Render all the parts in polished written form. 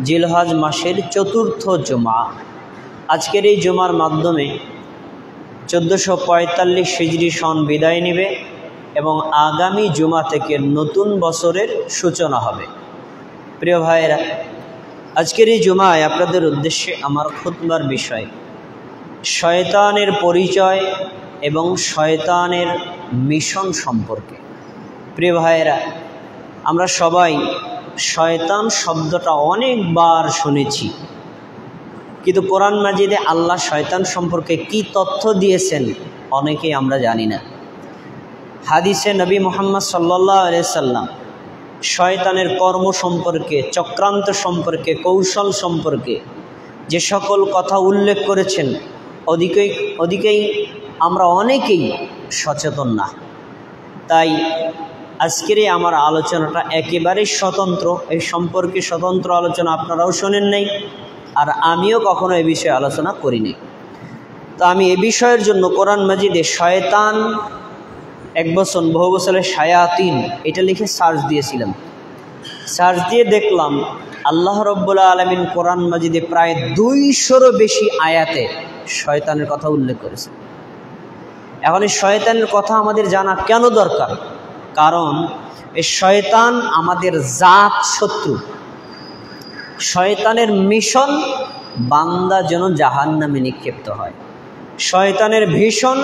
জিলহজ মাসের চতুর্থ জুমা। আজকের এই জুমার মাধ্যমে 1445 হিজরি সন বিদায় নেবে এবং আগামী জুমা থেকে নতুন বছরের সূচনা হবে। প্রিয় ভাইয়েরা, আজকের এই জুমায় আপনাদের উদ্দেশ্যে আমার খুতবার বিষয় শয়তানের পরিচয় এবং শয়তানের মিশন সম্পর্কে। প্রিয় ভাইয়েরা, আমরা সবাই শয়তান শব্দটা অনেকবার শুনেছি, কিন্তু কোরআন মাজিদে আল্লাহ শয়তান সম্পর্কে কি তথ্য দিয়েছেন অনেকেই আমরা জানি না। হাদিসে নবী মুহাম্মদ সাল্লাল্লাহু আলাইহি সাল্লাম শয়তানের কর্ম সম্পর্কে, চক্রান্ত সম্পর্কে, কৌশল সম্পর্কে যে সকল কথা উল্লেখ করেছেন ওদিকেই আমরা অনেকেই সচেতন না। তাই আজকের আমার আলোচনাটা একেবারেই স্বতন্ত্র। এই সম্পর্কে স্বতন্ত্র আলোচনা আপনারাও শোনেন নাই, আর আমিও কখনো এ বিষয়ে আলোচনা করিনি। তো আমি এ বিষয়ের জন্য কোরআন মাজিদে শয়তান বহু বছরের শায়াতিন এটা লিখে সার্চ দিয়েছিলাম। সার্চ দিয়ে দেখলাম আল্লাহ রাব্বুল আলামিন কোরআন মাজিদে প্রায় 200-রও বেশি আয়াতে শয়তানের কথা উল্লেখ করেছে। এখন এই শয়তানের কথা আমাদের জানা কেন দরকার? কারণ এই শয়তান আমাদের জাত শত্রু। শয়তানের মিশন বান্দা যেন জাহান্নামে নিক্ষিপ্ত হয়। শয়তানের ভীষণ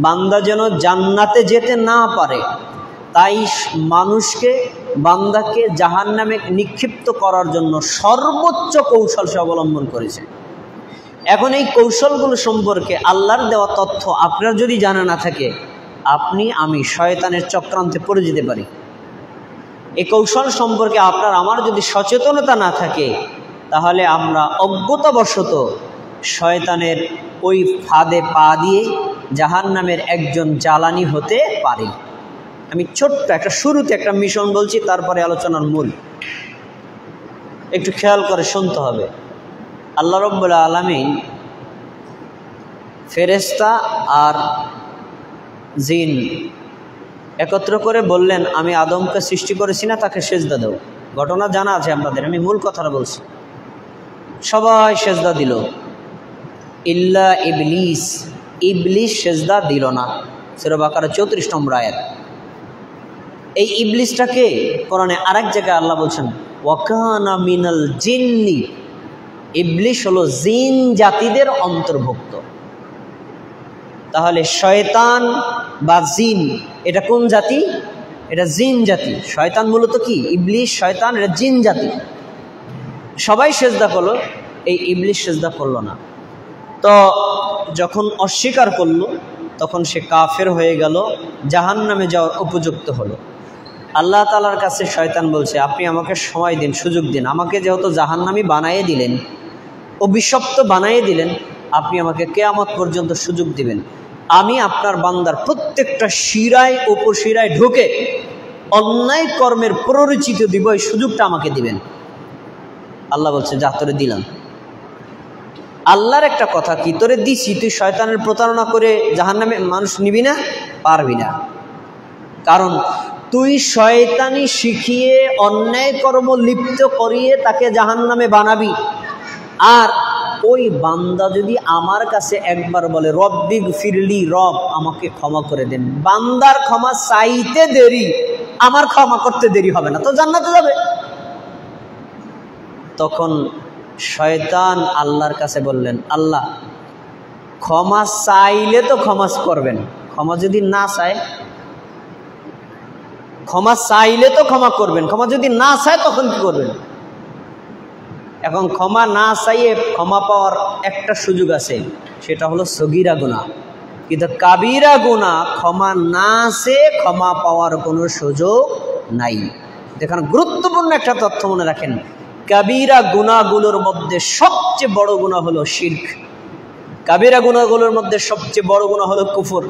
বান্দা যেন জান্নাতে যেতে না পারে, তাই বান্দাকে জাহান্নামে নিক্ষিপ্ত করার জন্য সর্বোচ্চ কৌশল সে অবলম্বন করেছে। এখন এই কৌশলগুলো সম্পর্কে আল্লাহর দেওয়া তথ্য আপনার যদি জানা না থাকে, আমি শয়তানের চক্রান্তে পড়ে যেতে পারি। এই কৌশল সম্পর্কে আপনার আমার যদি সচেতনতা না থাকে, তাহলে আমরা অজ্ঞতাবশত শয়তানের ওই ফাঁদে পা দিয়ে জাহান্নামের একজন জ্বালানি হতে পারি। আমি ছোট্ট শুরুতে একটা মিশন বলছি, তারপরে আলোচনার মূল। একটু খেয়াল করে শুনতে হবে। আল্লাহ রাব্বুল আলামিন ফেরেশতা আর জিন একত্র করে বললেন, আমি আদমকে সৃষ্টি করেছি না, তাকে সেজদা দাও। ঘটনা জানা আছে আপনাদের, আমি মূল কথাটা বলছি। সবাই সেজদা দিল, ইল্লা ইবলিস। ইবলিস সেজদা দিল না। সূরা বাকারা 34 নম্বর আয়াত। এই ইবলিসটাকে কোরআনে আরেক জায়গায় আল্লাহ বলছেন ওয়াকানা মিনাল জিন্নি। ইবলিস হলো জিন জাতিদের অন্তর্ভুক্ত। তাহলে শয়তান বা জিন এটা কোন জাতি? এটা জিন জাতি। শয়তান মূলত কি? ইবলিস, শয়তান, এটা জিন জাতি। সবাই সেজদা করলো, এই ইবলিস সেজদা করলো না। তো যখন অস্বীকার করলো, তখন সে কাফের হয়ে গেল, জাহান্নামে যাওয়ার উপযুক্ত হলো। আল্লাহ তাআলার কাছে শয়তান বলছে, আপনি আমাকে সময় দিন, সুযোগ দিন। আমাকে যেহেতু জাহান্নামী বানিয়ে দিলেন, অভিশপ্ত বানিয়ে দিলেন, আপনি আমাকে কিয়ামত পর্যন্ত সুযোগ দিবেন। আমি আপনার বান্দার প্রত্যেকটা শিরায় উপশিরায় ঢুকে অন্যায় কর্মের প্ররোচিত দিব, এই সুযোগটা আমাকে দিবেন। আল্লাহ বলছে, যা তোরে দিলাম। আল্লাহর একটা কথা কি, তোরে দিছি, তুই শয়তানের প্রতারণা করে জাহান্নামে মানুষ নিবি না? পারবি না। কারণ তুই শয়তানি শিখিয়ে অন্যায় কর্ম লিপ্ত করিয়ে তাকে জাহান্নামে বানাবি। আর ওই বান্দা যদি আমার কাছে একবার বলে রব্বি গফিরলি, রব আমাকে ক্ষমা করে দেন, বান্দার ক্ষমা চাইতে দেরি, আমার ক্ষমা করতে দেরি হবে না, তো জান্নাতে যাবে। তখন শয়তান আল্লাহর কাছে বললেন, আল্লাহ ক্ষমা চাইলে তো ক্ষমা করবেন, ক্ষমা যদি না চায়? ক্ষমা চাইলে তো ক্ষমা করবেন, ক্ষমা যদি না চায় তখন কি করবেন? এখন ক্ষমা না চাইয়ে ক্ষমা পাওয়ার একটা সুযোগ আছে, সেটা হলো সগীরা গুনাহ। কিন্তু কাবিরা গুনাহ ক্ষমা না চেয়ে ক্ষমা পাওয়ার কোনো সুযোগ নাই। দেখেন, গুরুত্বপূর্ণ একটা তথ্য মনে রাখেন, কাবিরা গুনাহগুলোর মধ্যে সবচেয়ে বড় গুনাহ হলো শিরক। কাবিরা গুনাহগুলোর মধ্যে সবচেয়ে বড় গুনাহ হলো কুফর।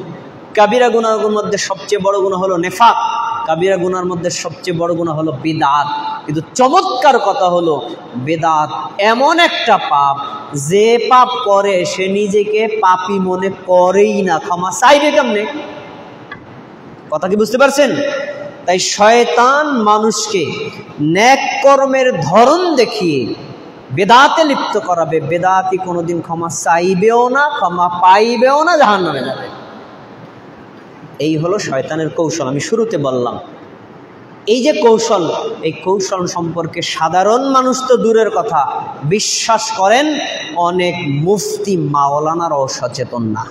কাবিরা গুনাহগুলোর মধ্যে সবচেয়ে বড় গুনাহ হলো নেফাক। কাবিরা গুনার মধ্যে সবচেয়ে বড় গুনাহ হলো বিদআত। কিন্তু চমৎকার কথা হলো, বিদআত এমন একটা পাপ, যে পাপ করে সে নিজেকে পাপী মনে করেই না, ক্ষমা চাইবে কেমনে? কথা কি বুঝতে পারছেন? তাই শয়তান মানুষকে নেক কর্মের ধরন দেখিয়ে বেদাতে লিপ্ত করাবে। বেদাতি কোনোদিন ক্ষমা চাইবেও না, ক্ষমা পাইবেও না, জাহান্নামে যাবে। এই হলো শয়তানের কৌশল। আমি শুরুতে বললাম এই যে কৌশল, এই কৌশল সম্পর্কে সাধারণ মানুষ তো দূরের কথা, বিশ্বাস করেন অনেক মুফতি মাওলানারাও সচেতন না।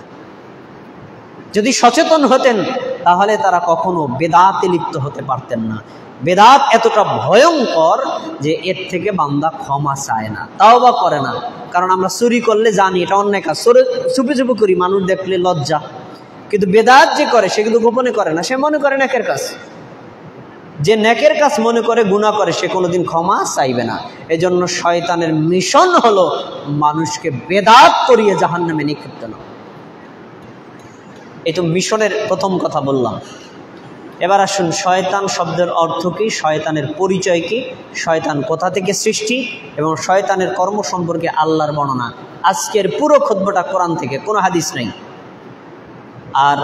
যদি সচেতন হতেন তাহলে তারা কখনো বেদাতে লিপ্ত হতে পারতেন না। বেদাত এতটা ভয়ঙ্কর যে এর থেকে বান্দা ক্ষমা চায় না, তাওবা করে না। কারণ আমরা চুরি করলে জানি এটা অন্যায় কাজ, চুপি চুপি করি, মানুষ দেখলে লজ্জা। কিন্তু বেদাত যে করে সে কিন্তু গোপনে করে না, সে মনে করে নেকের কাজ। যে নেকের কাজ মনে করে গুনাহ করে সে কোনোদিন ক্ষমা চাইবে না। এজন্য শয়তানের মিশন হলো মানুষকে বেদাত করিয়ে জাহান্নামে নিক্ষিপ্ত না। এই তো মিশনের প্রথম কথা বললাম। এবার আসুন শয়তান শব্দের অর্থ কী, শয়তানের পরিচয় কী, শয়তান কোথা থেকে সৃষ্টি এবং শয়তানের কর্ম সম্পর্কে আল্লাহর বর্ণনা। আজকের পুরো খুতবাটা কোরআন থেকে, কোনো হাদিস নেই। আর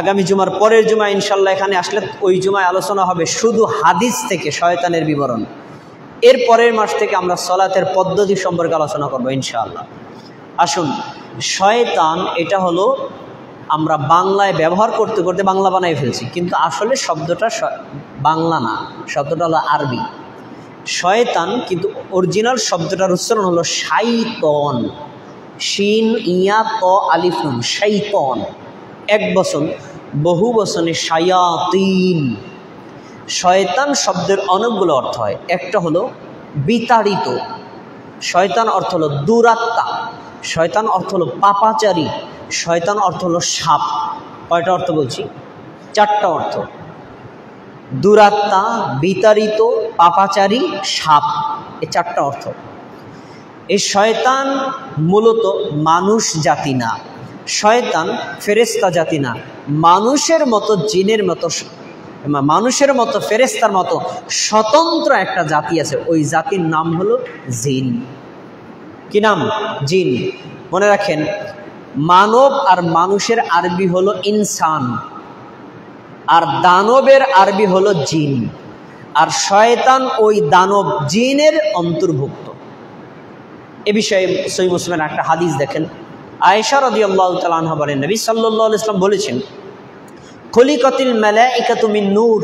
আগামী জুমার পরের জুমায় ইনশাল্লাহ এখানে আসলে ওই জুমায় আলোচনা হবে শুধু হাদিস থেকে শয়তানের বিবরণ। এর পরের মাস থেকে আমরা সলাতের পদ্ধতি সম্পর্কে আলোচনা করব ইনশাআল্লাহ। আসুন, শয়তান এটা হলো আমরা বাংলায় ব্যবহার করতে করতে বাংলা বানাই ফেলছি, কিন্তু আসলে শব্দটা বাংলা না, শব্দটা হলো আরবি। শয়তান কিন্তু অরিজিনাল শব্দটার উচ্চারণ হলো শাইতন, শিন ইয়া ত আলিফ নুন, শাইতন। এক বচন, বহু বচনে শায়াতিন। শয়তান শব্দের অনেকগুলো অর্থ হয়। একটা হলো বিতাড়িত, শয়তান অর্থ হলো দুরাত্মা, শয়তান অর্থ হলো পাপাচারী, শয়তান অর্থ হলো সাপ। কয়টা অর্থ বলছি? চারটা অর্থ। দুরাত্মা, বিতাড়িত, পাপাচারী, সাপ, এই চারটা অর্থ। এই শয়তান মূলত মানুষ জাতি না, শয়তান ফেরেশতা জাতি না। মানুষের মতো, জিনের মতো, মানুষের মতো, ফেরেশতার মতো স্বতন্ত্র একটা জাতি আছে। ওই জাতির নাম হলো জিন। কি নাম? জিন। মনে রাখেন, মানব আর মানুষের আরবি হলো ইনসান, আর দানবের আরবি হলো জিন। আর শয়তান ওই দানব জিনের অন্তর্ভুক্ত। এ বিষয়ে সহিহ মুসলিমের একটা হাদিস দেখেন। আয়েশা রাদিয়াল্লাহু তাআলা আনহা বলেন, নবী সাল্লাল্লাহু আলাইহি ওয়াসাল্লাম বলেছেন, খলিকাতিল মালাইকাতু মিন নূর,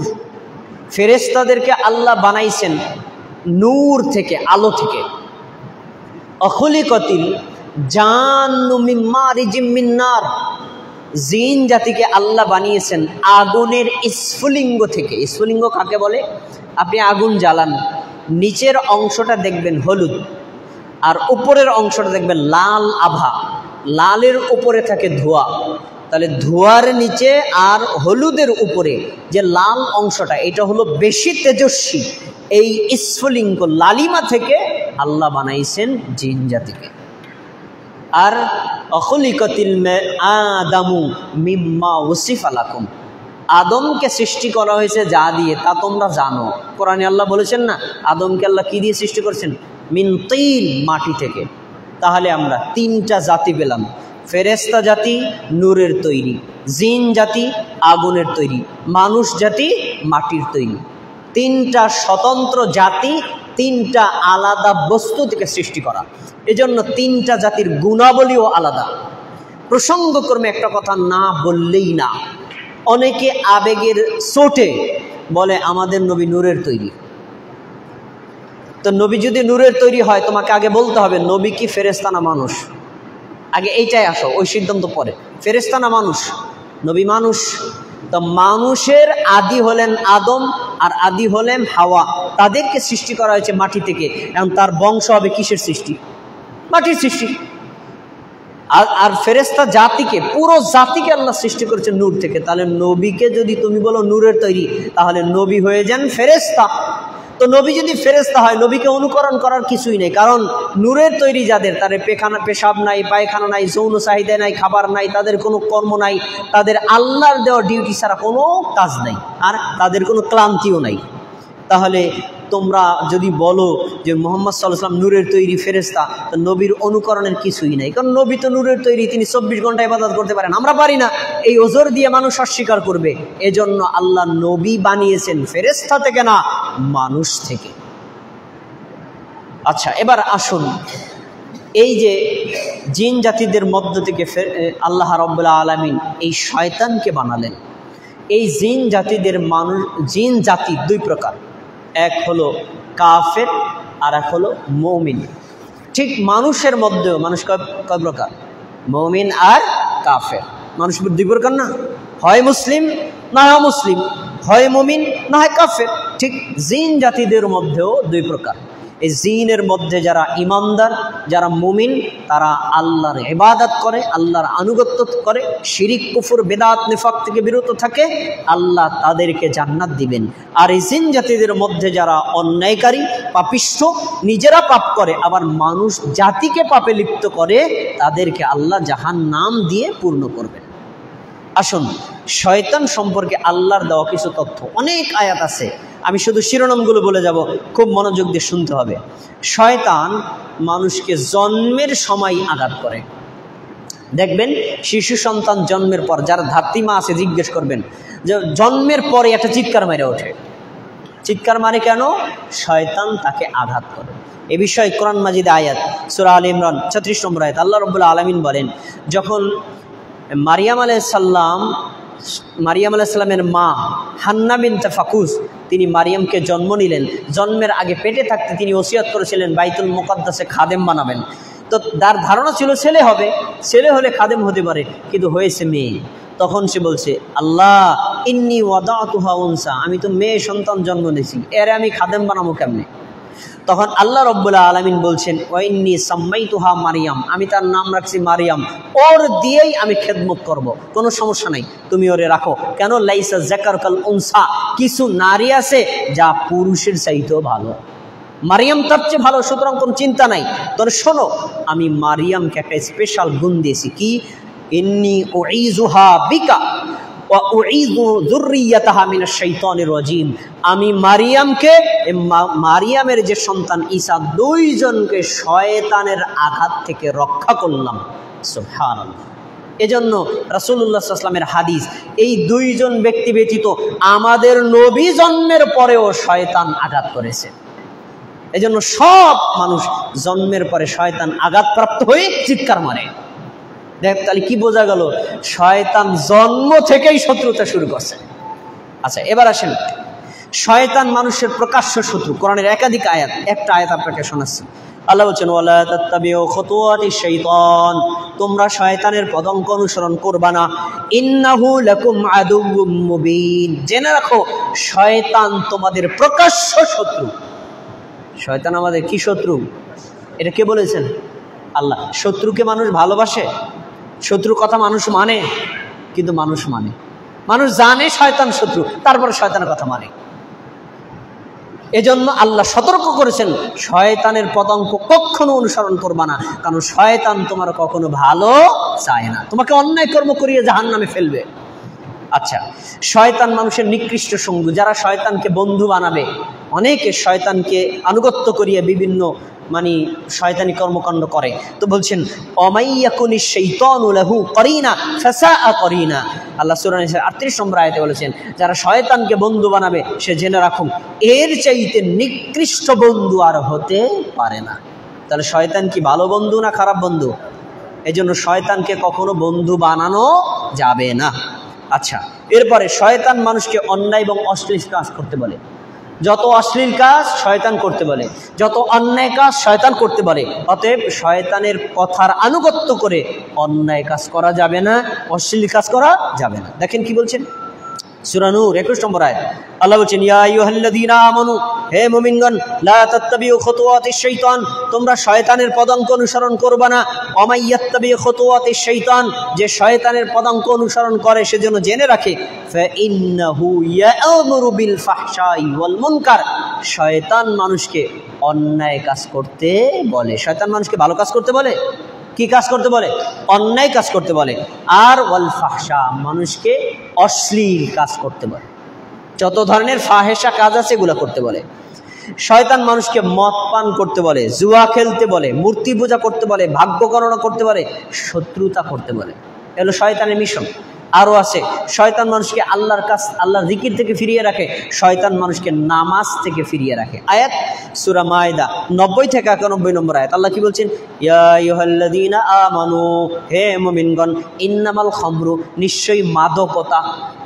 ফেরেশতাদেরকে আল্লাহ বানাইছেন নূর থেকে, আলো থেকে। অখলিকাতিল জান্নু মিন মারিজিম মিন নার, জিন জাতিকে আল্লাহ বানিয়েছেন আগুনের স্ফুলিঙ্গ থেকে। স্ফুলিঙ্গ কাকে বলে? আপনি আগুন জ্বালান, নিচের অংশটা দেখবেন হলুদ, আর উপরের অংশটা দেখবেন লাল আভা, লালের উপরে থাকে ধোঁয়া। তাহলে ধোঁয়ার নিচে আর হলুদের উপরে যে লাল অংশটা, এটা হলো বেশি তেজস্বী। এই স্ফুলিঙ্গ লালিমা থেকে আল্লাহ বানাইছেন জিন জাতিকে। আর অখলিকাতিল আদামু মিম্মা ওয়াসিফা লাকুম, আদমকে সৃষ্টি করা হয়েছে যা দিয়ে তা তোমরা জানো। কোরআনে আল্লাহ বলেছেন না, আদমকে আল্লাহ কি দিয়ে সৃষ্টি করেছেন? মিন তিন, মাটি থেকে। তাহলে আমরা তিনটা জাতি পেলাম, ফেরেশতা জাতি নূরের তৈরি, জিন জাতি আগুনের তৈরি, মানুষ জাতি মাটির তৈরি। তিনটা স্বতন্ত্র জাতি, তিনটা আলাদা বস্তু থেকে সৃষ্টি করা। এজন্য তিনটা জাতির গুণাবলীও আলাদা। প্রসঙ্গক্রমে একটা কথা না বললেই না, অনেকে আবেগের চোটে বলে আমাদের নবী নূরের তৈরি। তো নবী যদি নূরের তৈরি হয়, তোমাকে আগে বলতে হবে নবী কি ফেরেশতা না মানুষ। আগে এইটাই আসো, ওই সিদ্ধান্ত পরে। ফেরেশতা না মানুষ? নবী মানুষ। তো মানুষের আদি হলেন আদম আর আদি হলেন হাওয়া, তাদেরকে সৃষ্টি করা হয়েছে মাটি থেকে। এখন তার বংশ হবে কিসের সৃষ্টি? মাটির সৃষ্টি। আর ফেরেশতা জাতিকে, পুরো জাতিকে আল্লাহ সৃষ্টি করেছে নূর থেকে। তাহলে নবীকে যদি তুমি বলো নূরের তৈরি, তাহলে নবী হয়ে যান ফেরেশতা। তো নবী যদি ফেরেশতা হয়, নবীকে অনুকরণ করার কিছুই নেই। কারণ নূরের তৈরি যাদের, তাদের পেশাব নাই, পায়খানা নাই, যৌন চাহিদা নাই, খাবার নাই, তাদের কোনো কর্ম নাই, তাদের আল্লাহর দেওয়া ডিউটি ছাড়া কোনো কাজ নাই, আর তাদের কোনো ক্লান্তিও নাই। তাহলে তোমরা যদি বলো যে মুহাম্মদ সাল্লাল্লাহু আলাইহি ওয়াসাল্লাম নূরের তৈরি ফেরেশতা, তো নবীর অনুকরণের কিছুই নাই, কারণ নবী তো নূরের তৈরি, তিনি 24 ঘন্টা ইবাদত করতে পারেন, আমরা পারি না। এই ওজর দিয়ে মানুষ অস্বীকার করবে। এজন্য আল্লাহ নবী বানিয়েছেন ফেরেশতা থেকে না, মানুষ থেকে। আচ্ছা, এবার আসুন, এই যে জিন জাতিদের মধ্য থেকে আল্লাহ রাব্বুল আলামিন এই শয়তানকে বানালেন। এই জিন জাতিদের জিন জাতি দুই প্রকার, এক হলো কাফের আর এক হলো মুমিন। ঠিক মানুষের মধ্যেও মানুষ কয় প্রকার? মুমিন আর কাফের। মানুষ দুই প্রকার না, হয় মুসলিম না হয় মুসলিম, হয় মুমিন না হয় কাফের। ঠিক জিন জাতিদের মধ্যেও দুই প্রকার। এই জিনের মধ্যে যারা ইমানদার, যারা মুমিন, তারা আল্লাহর ইবাদত করে, আল্লাহর আনুগত্য করে, শিরিক কুফর বেদাত নিফাক থেকে বিরত থাকে, আল্লাহ তাদেরকে জান্নাত দিবেন। আর এই জিন জাতিদের মধ্যে যারা অন্যায়কারী, পাপিষ্ঠ, নিজেরা পাপ করে আবার মানুষ জাতিকে পাপে লিপ্ত করে, তাদেরকে আল্লাহ জাহান্নাম দিয়ে পূর্ণ করবেন। আসুন, শয়তান সম্পর্কে আল্লাহর দেওয়া কিছু তথ্য, অনেক আয়াত আছে, আমি শুধু শিরোনামগুলো বলে যাব, খুব মনোযোগ দিয়ে শুনতে হবে। শয়তান মানুষকে জন্মের সময় আঘাত করে। দেখবেন শিশু সন্তান জন্মের পর, যারা ধাত্রীমা আছে জিজ্ঞেস করবেন যে জন্মের পরে একটা চিৎকার মেরে ওঠে। চিৎকার মারে কেন? শয়তান তাকে আঘাত করে। এ বিষয়ে কোরআন মাজিদে আয়াত, সূরা আলে ইমরান 36 নম্বর আয়াত, আল্লাহ রাব্বুল আলামিন বলেন, যখন মারিয়াম আলাইহিস সালামের মা হান্না বিনতে ফাকুস তিনি মারিয়ামকে জন্ম নিলেন, জন্মের আগে পেটে থাকতে তিনি ওসিয়ত করেছিলেন বাইতুল মুকাদ্দাসে খাদেম বানাবেন। তো তার ধারণা ছিল ছেলে হবে, ছেলে হলে খাদেম হতে পারে, কিন্তু হয়েছে মেয়ে। তখন সে বলছে, আল্লাহ ইন্নী ওয়াদাতুহা উনসা, আমি তো মেয়ে সন্তান জন্ম নিয়েছি, এর আমি খাদেম বানাবো কেমনে? তখন আল্লাহ রাব্বুল আলামিন বলছেন, ওয়াইন্নী সাম্মাইতুহা মারিয়াম, আমি তার নাম রাখছি মারিয়াম, ওর দিয়েই আমি খেদমত করব, কোনো সমস্যা নাই, তুমি ওরে রাখো। কেন? লাইসা যাকারুকাল উনসা, কিছু নারী আছে যা পুরুষের চাইতেও ভালো, মারিয়াম তার চেয়ে ভালো, সুতরাং কোনো চিন্তা নাই। তবে শোনো, আমি মারিয়ামকে একটা স্পেশাল গুণ দিয়েছি, কি? ইন্নী উঈযুহা বিকা ওয়া উঈযু যুররিয়াতাহা মিনাশ শাইতানির রাজিম, আমি মারিয়ামকে, মারিয়ামের যে সন্তান ঈসা, দুইজনকে শয়তানের আঘাত থেকে রক্ষা করলাম। সুবহানাল্লাহ। এজন্য রাসূলুল্লাহ সাল্লাল্লাহু আলাইহি ওয়াসাল্লামের হাদিস, এই দুইজন ব্যক্তি ব্যতীত আমাদের নবী জন্মের পরেও শয়তান আঘাত করেছে। এজন্য সব মানুষ জন্মের পরে শয়তান আঘাতপ্রাপ্ত হয়ে চিৎকার মারে। দেখ, তাহলে কি বোঝা গেল? শয়তান জন্ম থেকেই শত্রুতা শুরু করছে। আচ্ছা, এবার আসেন, শয়তান মানুষের প্রকাশ্য শত্রু। কোরআনের একাধিক আয়াত, একটা আয়াত আপনাকে শোনাচ্ছি। আল্লাহ বলছেন, ওয়ালা তাত্তাবিউ খুতুওয়াতিশ শাইতান, তোমরা শয়তানের পদাঙ্ক অনুসরণ করবা না, ইন্নাহু লাকুম আদুউম মুবিন, জেনে রাখো শয়তান তোমাদের প্রকাশ্য শত্রু। শয়তান আমাদের কি শত্রু? এটা কে বলেছেন? আল্লাহ। শত্রুকে মানুষ ভালোবাসে? শত্রুর কথা মানুষ মানে? কিন্তু মানুষ মানে, মানুষ জানে শয়তান শত্রু, তারপরে শয়তানের কথা মানে। এজন্য আল্লাহ সতর্ক করেছেন, শয়তানের পদাঙ্ক কখনো অনুসরণ করবা না, কারণ শয়তান তোমার কখনো ভালো চায় না, তোমাকে অন্যায় কর্ম করিয়ে জাহান্নামে ফেলবে। আচ্ছা, শয়তান মানুষের নিকৃষ্ট সঙ্গী, যারা শয়তানকে বন্ধু বানাবে, অনেকে শয়তানকে আনুগত্য করিয়ে বিভিন্ন শয়তানি কর্মকাণ্ড করে। তো বলছেন, অমাইয়াকুনিশ শাইতানু লাহু করিনা ফাসাআ করিনা, আল্লাহ সূরা নিসা 38 নম্বর আয়াতে বলেছেন, যারা শয়তানকে বন্ধু বানাবে সে জেনে রাখুন এর চাইতে নিকৃষ্ট বন্ধু আর হতে পারে না। তাহলে শয়তান কি ভালো বন্ধু না খারাপ বন্ধু? এজন্য শয়তানকে কখনো বন্ধু বানানো যাবে না। আচ্ছা, এরপরে শয়তান মানুষকে অন্যায় এবং অশ্লীল কাজ করতে বলে। যত অশ্লীল কাজ শয়তান করতে বলে, যত অন্যায় কাজ শয়তান করতে বলে। অতএব শয়তানের কথার আনুগত্য করে অন্যায় কাজ করা যাবে না, অশ্লীল কাজ করা যাবে না। দেখেন কি বলছেন, সূরা নূর 21 নম্বর আয়াত, আল্লাহ বলছেন, ইয়া আইয়ুহাল্লাযীনা আমানু, হে মুমিনগণ, লা তাত্তাবিউ খুতুওয়াতিশ শাইতান, তোমরা শয়তানের পদাঙ্ক অনুসরণ করবে না। ওয়া ইয়াত্তাবিউ খুতুওয়াতিশ শাইতান, যে শয়তানের পদাঙ্ক অনুসরণ করে সেজন্য জেনে রাখে, ফা ইন্নাহু ইয়া'মুরু বিল ফাহশাই ওয়াল মুনকার, শয়তান মানুষকে অন্যায় কাজ করতে বলে। শয়তান মানুষকে ভালো কাজ করতে বলে? কি কাজ করতে বলে? অন্যায় কাজ করতে বলে। আর ওয়াল ফাহশা, মানুষকে অশ্লীল কাজ করতে বলে, যত ধরনের ফাহেসা কাজ আছে এগুলো করতে বলে। শয়তান মানুষকে মদ পান করতে বলে, জুয়া খেলতে বলে, মূর্তি পূজা করতে বলে, ভাগ্য গণনা করতে বলে, শত্রুতা করতে বলে। এগুলো শয়তানের মিশন। আরও আছে, শয়তান মানুষকে আল্লাহর জিকির থেকে ফিরিয়ে রাখে, শয়তান মানুষকে নামাজ থেকে ফিরিয়ে রাখে। আয়াত সূরা মায়দা 90 থেকে 91 নম্বর আয়াত। আল্লাহ কি বলছেন? ইয়া আইয়ুহাল্লাযীনা আমানু, হে মুমিনগণ, ইন্নামাল খামরু, নিশ্চয়ই মাদকতা।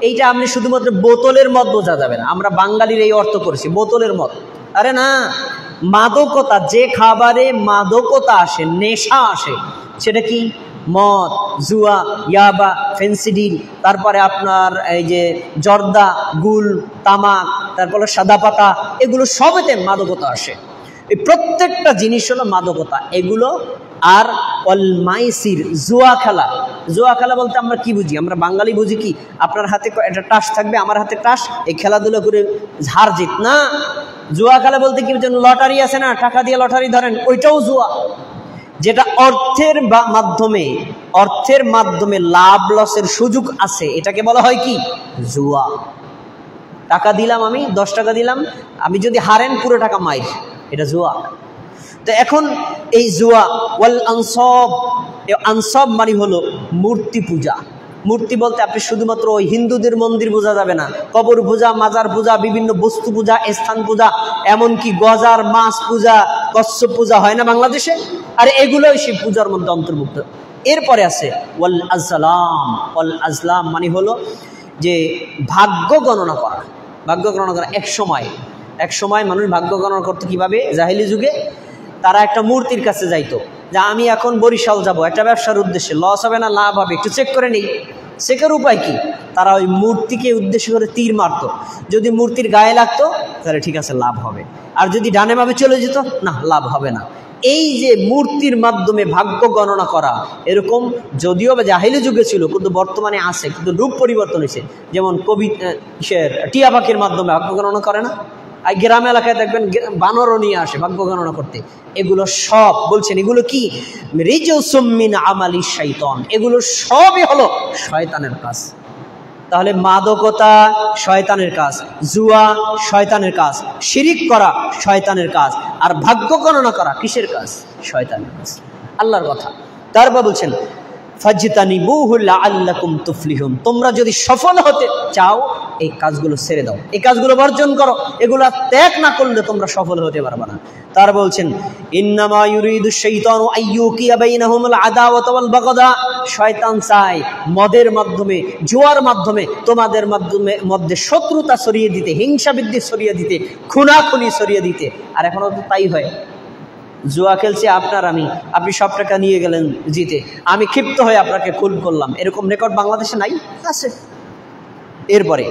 এইটা আপনি শুধুমাত্র বোতলের মদ বোঝা যাবে না। আমরা বাঙালির এই অর্থ করেছি বোতলের মদ। আরে না, মাদকতা, যে খাবারে মাদকতা আসে, নেশা আসে, সেটা কি? মদ, জুয়া, ইয়াবা, ফেন্সিডিল, তারপরে আপনার এই যে জর্দা, গুল, তামাক, তারপরে সাদা পাতা, এগুলো সবেতে মাদকতা আসে। এই প্রত্যেকটা জিনিস হলো মাদকতা এগুলো। আর অল মাইসির, জুয়া খেলা। জুয়া খেলা বলতে আমরা কি বুঝি? আমরা বাঙালি বুঝি কি, আপনার হাতে একটা টাস থাকবে, আমার হাতে টাস, এই খেলাধুলা করে হার জিত না। জুয়া খেলা বলতে কি বুঝেন? লটারি আছে না, টাকা দিয়ে লটারি ধরেন, ওইটাও জুয়া। যেটা অর্থের মাধ্যমে লাভ লসের সুযোগ আছে, এটাকে বলা হয় কি? জুয়া। টাকা দিলাম, আমি 10 টাকা দিলাম, আমি যদি হারেন পুরো টাকা মাইর, এটা জুয়া। তো এখন এই জুয়া ওয়াল আনসাব, আনসাব মানে হলো মূর্তি পূজা। মূর্তি বলতে আপনি শুধুমাত্র ওই হিন্দুদের মন্দির বোঝা যাবে না, কবর পূজা, মাজার পূজা, বিভিন্ন বস্তু পূজা, স্থান পূজা, এমনকি গজার মাছ পূজা, কচ্ছপ পূজা হয় না বাংলাদেশে? আর এগুলোই সেই পূজার মধ্যে অন্তর্ভুক্ত। এরপরে আছে ওয়াল আজলাম। ওয়াল আজলাম মানে হলো যে ভাগ্য গণনা করা। ভাগ্য গণনা করা এক সময় মানুষ ভাগ্য গণনা করতে কিভাবে? জাহিলি যুগে তারা একটা মূর্তির কাছে যাইতো, যে আমি এখন বরিশাল যাব একটা ব্যবসার উদ্দেশ্যে, লস হবে না লাভ হবে একটু চেক করে নেই। চেকের উপায় কি? তারা ওই মূর্তিকে উদ্দেশ্য করে তীর মারতো। যদি মূর্তির গায়ে লাগতো তাহলে ঠিক আছে, লাভ হবে। আর যদি ডানে বামে চলে যেত, না, লাভ হবে না। এই যে মূর্তির মাধ্যমে ভাগ্য গণনা করা, এরকম যদিও বা জাহিলি যুগে ছিল, কিন্তু বর্তমানে আছে, কিন্তু রূপ পরিবর্তন হয়েছে। যেমন টিয়া পাখির মাধ্যমে ভাগ্য গণনা করে না? আর গ্রাম এলাকায় দেখবেন বানরও নিয়ে আসে ভাগ্য গণনা করতে। এগুলো সব বলছেন, এগুলো কি? রিজসুম মিন আমালি শাইতান, এগুলো সবই হলো শয়তানের কাজ। তাহলে মাদকতা শয়তানের কাজ, জুয়া শয়তানের কাজ, শিরিক করা শয়তানের কাজ, আর ভাগ্য গণনা করা কিসের কাজ? শয়তানের কাজ। আল্লাহর কথা। তারপর বলছেন ফাজতানিবুহু লাআল্লাকুম তুফলিহুন, তোমরা যদি সফল হতে চাও এই কাজগুলো ছেড়ে দাও, এই কাজগুলো বর্জন করো, এগুলো ত্যাগ না করলে তোমরা সফল হতে পারবে না। তার বলছেন ইন্নামা ইউরিদু শাইতানু আইয়ুকিয়া বাইনাহুমুল আদাওয়াতা ওয়াল বাগদা, শয়তান চায় মদের মাধ্যমে, জুয়ার মাধ্যমে তোমাদের মধ্যে শত্রুতা ছড়িয়ে দিতে, হিংসা বৃদ্ধি ছড়িয়ে দিতে, খুনাখুনি ছড়িয়ে দিতে। আর এখনো তো তাই হয়। জুয়া খেলছে আপনি সব টাকা নিয়ে গেলেন জিতে, আমি ক্ষিপ্ত হয়ে আপনাকে খুন করলাম, এরকম রেকর্ড বাংলাদেশে নাই? আছে। এরপরে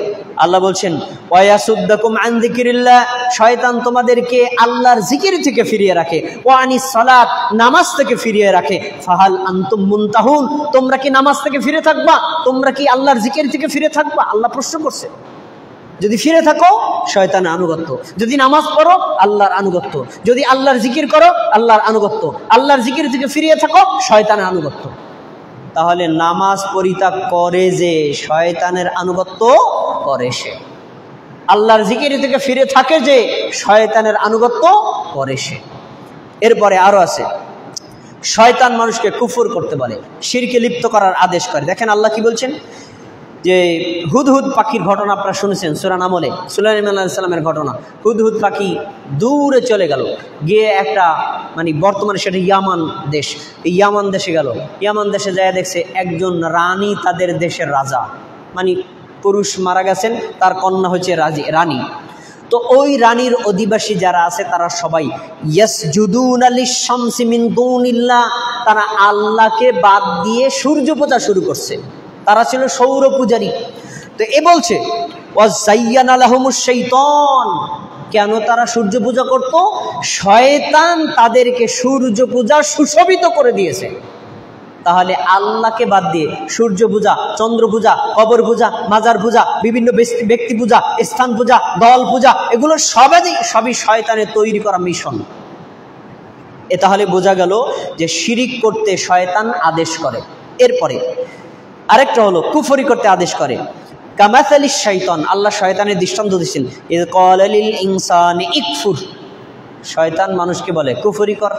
আল্লাহ বলছেন ওয়ায়াসুদ্দাকুম আন যিকিরিল্লাহ, শয়তান তোমাদেরকে আল্লাহর জিকির থেকে ফিরিয়ে রাখে, ওয়া আনিস সালাত, নামাজ থেকে ফিরিয়ে রাখে, ফাহাল আনতুম মুনতাহুন, তোমরা কি নামাজ থেকে ফিরে থাকবা? তোমরা কি আল্লাহর জিকির থেকে ফিরে থাকবা? আল্লাহ প্রশ্ন করছে। যদি ফিরে থাকো শয়তানের আনুগত্য, যদি নামাজ পড়ো আল্লাহর আনুগত্য, যদি আল্লাহর জিকির করো আল্লাহর আনুগত্য, আল্লাহর জিকির থেকে ফিরিয়ে থাকো শয়তানের আনুগত্য। তাহলে নামাজ পরিত্যাগ করে যে শয়তানের আনুগত্য করে সে, আল্লাহর জিকির থেকে ফিরে থাকে যে শয়তানের আনুগত্য করে সে। এরপরে আরো আছে, শয়তান মানুষকে কুফর করতে বলে, শিরকে লিপ্ত করার আদেশ করে। দেখেন আল্লাহ কি বলছেন, যে হুদহুদ পাখির ঘটনা আপনারা শুনেছেন সূরা নামলে, সুলাইমান আলাইহিস সালামের ঘটনা। হুদহুদ পাখি দূরে চলে গেল, গিয়ে একটা বর্তমানে সেটা ইয়ামান দেশ, এই ইয়ামান দেশে গেল। ইয়ামান দেশে যায় দেখছে একজন রানী তাদের দেশের রাজা, পুরুষ মারা গেছেন, তার কন্যা হচ্ছে রানী। তো ওই রানীর অধিবাসী যারা আছে তারা সবাই ইয়াসজুদুনা লিশ-শামসি মিন দুনিল্লাহ, তারা আল্লাহকে বাদ দিয়ে সূর্য পূজা শুরু করছে। তারা ছিল সৌর পূজারী। তো এ বলছে ওয়াযায়্যানা লাহুমুশ শাইতান, কেন তারা সূর্য পূজা করত? শয়তান তাদেরকে সূর্য পূজা সুশোভিত করে দিয়েছে। তাহলে আল্লাহকে বাদ দিয়ে সূর্য পূজা, চন্দ্র পূজা, কবর পূজা, মাজার পূজা, বিভিন্ন ব্যক্তি পূজা, স্থান পূজা, দল পূজা, এগুলো সবই শয়তানের তৈরি করা মিশন। তাহলে বোঝা গেল যে শিরিক করতে শয়তান আদেশ করে। এরপরে আরেকটা হলো কুফরি করতে আদেশ করে। কামাসালিশ শাইতান, আল্লাহ শয়তানের দৃষ্টান্ত দিচ্ছেন, ইয ক্বালা লিল ইনসানি ইকফুর, শয়তান মানুষকে বলে কুফরি কর,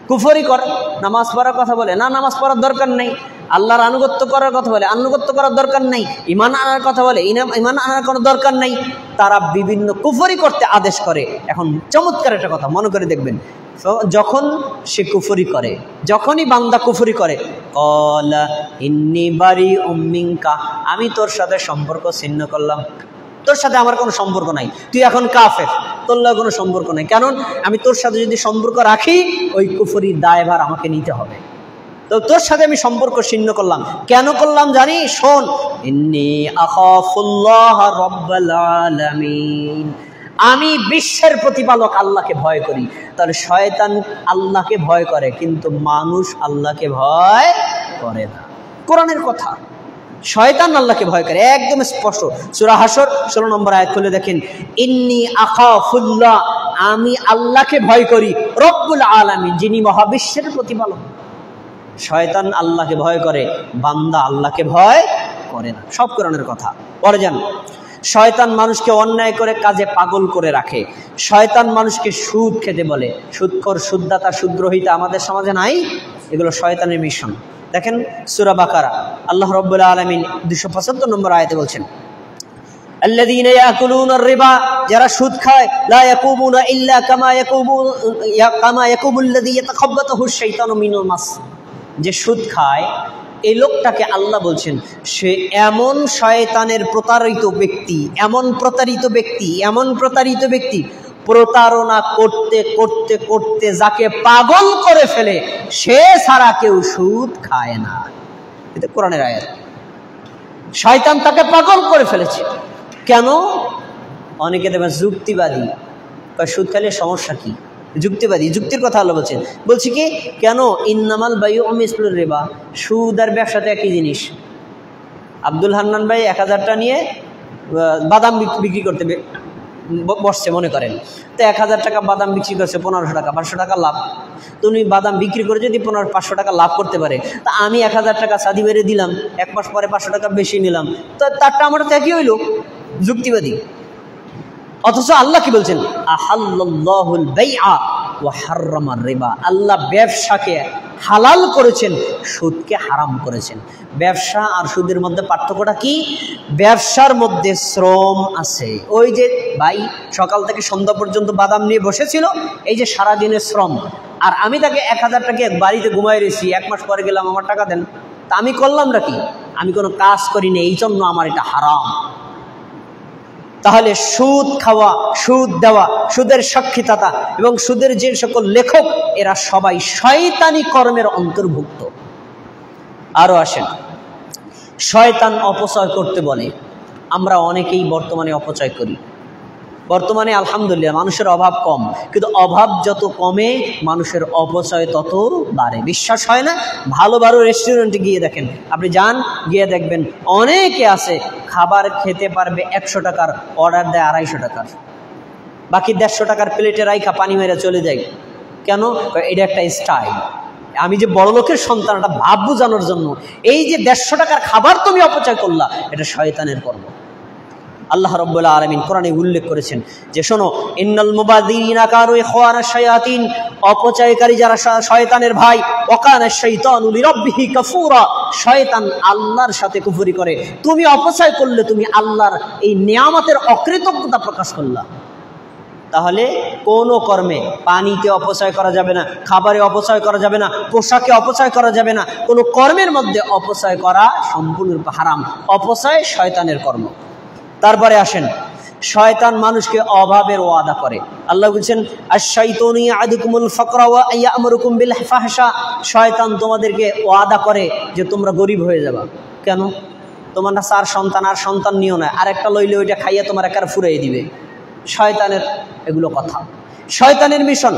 কুফরি কর। নামাজ পড়ার কথা বলে, না নামাজ পড়ার দরকার নেই। আল্লাহর আনুগত্য করার কথা বলে, আনুগত্য করার দরকার নেই। ঈমান আনার কথা বলে, ঈমান আনার কোনো দরকার নেই। তারা বিভিন্ন কুফরি করতে আদেশ করে। এখন চমৎকার একটা কথা মনে করে দেখবেন, তো যখন সে কুফরি করে, যখনই বান্দা কুফরি করে, ক্বালা ইন্নী বারিউম মিনকা, আমি তোর সাথে সম্পর্ক ছিন্ন করলাম, তোর সাথে আমার কোনো সম্পর্ক নাই, তুই এখন কাফের, তোর লগে কোনো সম্পর্ক নাই। কারণ আমি তোর সাথে যদি সম্পর্ক রাখি ওই কুফরির দায়ভার আমাকে নিতে হবে, তো তোর সাথে আমি সম্পর্ক ছিন্ন করলাম। কেন করলাম জানি? শোন, ইন্নী আখাফুল্লাহ রাব্বাল আলামিন, আমি বিশ্বের প্রতিপালক আল্লাহকে ভয় করি। তাহলে শয়তান আল্লাহকে ভয় করে, কিন্তু মানুষ আল্লাহকে ভয় করে না। কোরআনের কথা, শয়তান আল্লাহকে ভয় করে, একদম স্পষ্ট। সূরা হাসর 16 নম্বর আয়াত খুলে দেখেন, ইন্নী আখাফুল্লাহ, আমি আল্লাহকে ভয় করি, রব্বুল আলামিন, যিনি মহাবিশ্বের প্রতিপালক। শয়তান আল্লাহকে ভয় করে, বান্দা আল্লাহকে ভয় করে না। সব কোরআনের কথা। পরে যান, শয়তান মানুষকে অন্যায় করে কাজে পাগল করে রাখে। শয়তান মানুষকে সুদ খেতে বলে। সুদখোর, সুদদাতা, সুদগ্রহীতা আমাদের সমাজে নাই, এগুলো শয়তানের মিশন। দেখেন সূরা বাকারা, আল্লাহ রাব্বুল আলামিন 275 নম্বর আয়াতে বলছেন, আল্লাযীনা ইয়াকুলুনা আর-রিবা, যারা সুদ খায়, লা ইয়াকুমুনা ইল্লা কামা ইয়াকুমুল্লাযী ইয়াতাখাব্বাতুহু আশ-শাইতানু মিনাল মাস, যে সুদ খায় এই লোকটাকে আল্লাহ বলছেন সে এমন শয়তানের প্রতারিত ব্যক্তি, এমন প্রতারিত ব্যক্তি, এমন প্রতারিত ব্যক্তি, প্রতারণা করতে করতে করতে যাকে পাগল করে ফেলে সে ছাড়া কেউ সুদ খায় না। এটা কোরআনের আয়াত। শয়তান তাকে পাগল করে ফেলেছে। কেন? অনেকে দেখবেন যুক্তিবাদী, সুদ খেলে সমস্যা কি? যুক্তিবাদী, যুক্তির কথা আল্লাহ বলছেন। বলছি কি, কেন? ইন্নামাল বাইউ মিসলুর রিবা, সুদ আর ব্যবসাতে একই জিনিস। আব্দুল হান্নান ভাই 1000টা নিয়ে বাদাম বিক্রি করতে বসছে মনে করেন, তো 1000 টাকা বাদাম বিক্রি করছে, 1500 টাকা, 500 টাকা লাভ। তুমি বাদাম বিক্রি করে যদি 500 টাকা লাভ করতে পারে, তা আমি 1000 টাকা সাদি বেড়ে দিলাম, 1 মাস পরে 500 টাকা বেশি নিলাম, তো তারটা আমার তো একই হইল। যুক্তিবাদী। অথচ আল্লাহ কি বলছেন? আহাল্লাল্লাহুল বাইআ ওয়া হাররামার রিবা, আল্লাহ ব্যবসাকে হালাল করেছেন, সুদকে হারাম করেছেন। ব্যবসা আর সুদের মধ্যে পার্থক্যটা কি? ব্যবসার মধ্যে শ্রম আছে। ওই যে ভাই সকাল থেকে সন্ধ্যা পর্যন্ত বাদাম নিয়ে বসেছিল, এই যে সারাদিনের শ্রম, আর আমি তাকে 1000 টাকা বাড়িতে ঘুমাই রয়েছি, 1 মাস পরে গেলাম আমার টাকা দেন, তা আমি করলামটা কি? আমি কোনো কাজ করিনি, এই জন্য আমার এটা হারাম। তাহলে সুদ খাওয়া, সুদ দেওয়া, সুদের সাক্ষীদাতা এবং সুদের যে সকল লেখক, এরা সবাই শয়তানি কর্মের অন্তর্ভুক্ত। আরো আসেন, শয়তান অপচয় করতে বলে। আমরা অনেকেই বর্তমানে অপচয় করি। বর্তমানে আলহামদুলিল্লাহ মানুষের অভাব কম, কিন্তু অভাব যত কমে মানুষের অপচয় তত বাড়ে। বিশ্বাস হয় না? ভালো ভালো রেস্টুরেন্টে গিয়ে দেখেন, আপনি যান, গিয়ে দেখবেন অনেকে আছে খাবার খেতে পারবে 100 টাকার, অর্ডার দেয় 250 টাকার, বাকি 150 টাকার প্লেটে রাইখা পানি মেরে চলে যায়। কেন? এটা একটা স্টাইল। আমি যে বড় লোকের সন্তান, এটা ভাব বোঝানোর জন্য। এই যে 150 টাকার খাবার তুমি অপচয় করলা, এটা শয়তানের কর্ম। আল্লাহ রাব্বুল আলামিন কোরআনে উল্লেখ করেছেন যে শোনো, ইন্নাল মুবাযযিরিনা কানু ইখওয়ানাশ শায়াতিন, অপচয়কারী যারা শয়তানের ভাই, ওয়াকানাশ শাইতানু লিরাব্বিহি কাফুরা, শয়তান আল্লাহর সাথে কুফরি করে। তুমি অপচয় করলে তুমি আল্লাহর এই নিয়ামতের অকৃতজ্ঞতা প্রকাশ করলা। তাহলে কোনো কর্মে, পানিতে অপচয় করা যাবে না, খাবারে অপচয় করা যাবে না, পোশাকে অপচয় করা যাবে না, কোনো কর্মের মধ্যে অপচয় করা সম্পূর্ণরূপে হারাম। অপচয় শয়তানের কর্ম। তারপরে আসেন, শয়তান মানুষকে অভাবের ওয়াদা করে। আল্লাহ বলছেন, আশ-শাইতানু ইয়া'দুকুমুল ফাকরা ওয়া ইয়া'মুরুকুম বিল ফাহশা, শয়তান তোমাদেরকে ওয়াদা করে যে তোমরা গরিব হয়ে যাবা। কেন? তোমার না 4 সন্তান, আর সন্তান নিও না, আরেকটা লইলে ওইটা খাইয়া তোমার একার ফুরাই দিবে। শয়তানের এগুলো কথা, শয়তানের মিশন।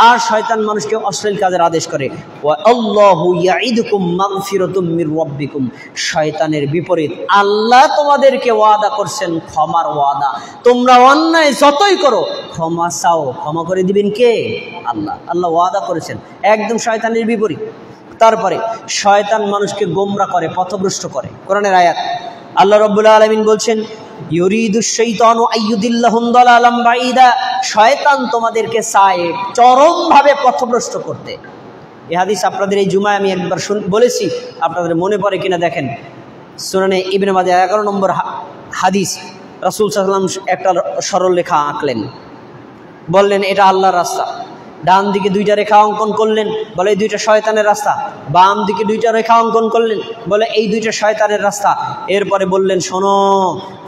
আর শয়তান মানুষকে অশ্লীল কাজের আদেশ করে। ওয়া আল্লাহু ইয়া'iদুকুম মাগফিরাতুম মির রাব্বিকুম, শয়তানের বিপরীত আল্লাহ তোমাদেরকে ওয়াদা করছেন ক্ষমার ওয়াদা। তোমরা অন্যায় যতই করো ক্ষমা চাও, ক্ষমা করে দিবেন কে? আল্লাহ। আল্লাহ ওয়াদা করেছেন, একদম শয়তানের বিপরীত। তারপরে শয়তান মানুষকে গোমরা করে, পথভ্রষ্ট করে। কোরআনের আয়াত, আল্লাহ রাব্বুল আলামিন বলছেন, ইউরিদুশ শাইতানু আইয়ুদিল্লাহুম দালালাম বাঈদা, শয়তান তোমাদেরকে চায় চরমভাবে পথভ্রষ্ট করতে। এই হাদিস আপনাদের এই জুমায় আমি একবার বলেছি, আপনাদের মনে পড়ে কিনা দেখেন। সুনানে ইবনে মাজাহ 11 নম্বর হাদিস, রাসূল সাল্লাল্লাহু আলাইহি ওয়াসাল্লাম একটা সরল রেখা আঁকলেন, বললেন এটা আল্লাহর রাস্তা। ডান দিকে 2টা রেখা অঙ্কন করলেন, বলে এই 2টা শয়তানের রাস্তা। বাম দিকে 2টা রেখা অঙ্কন করলেন, বলে এই 2টা শয়তানের রাস্তা। এরপরে বললেন, শোনো,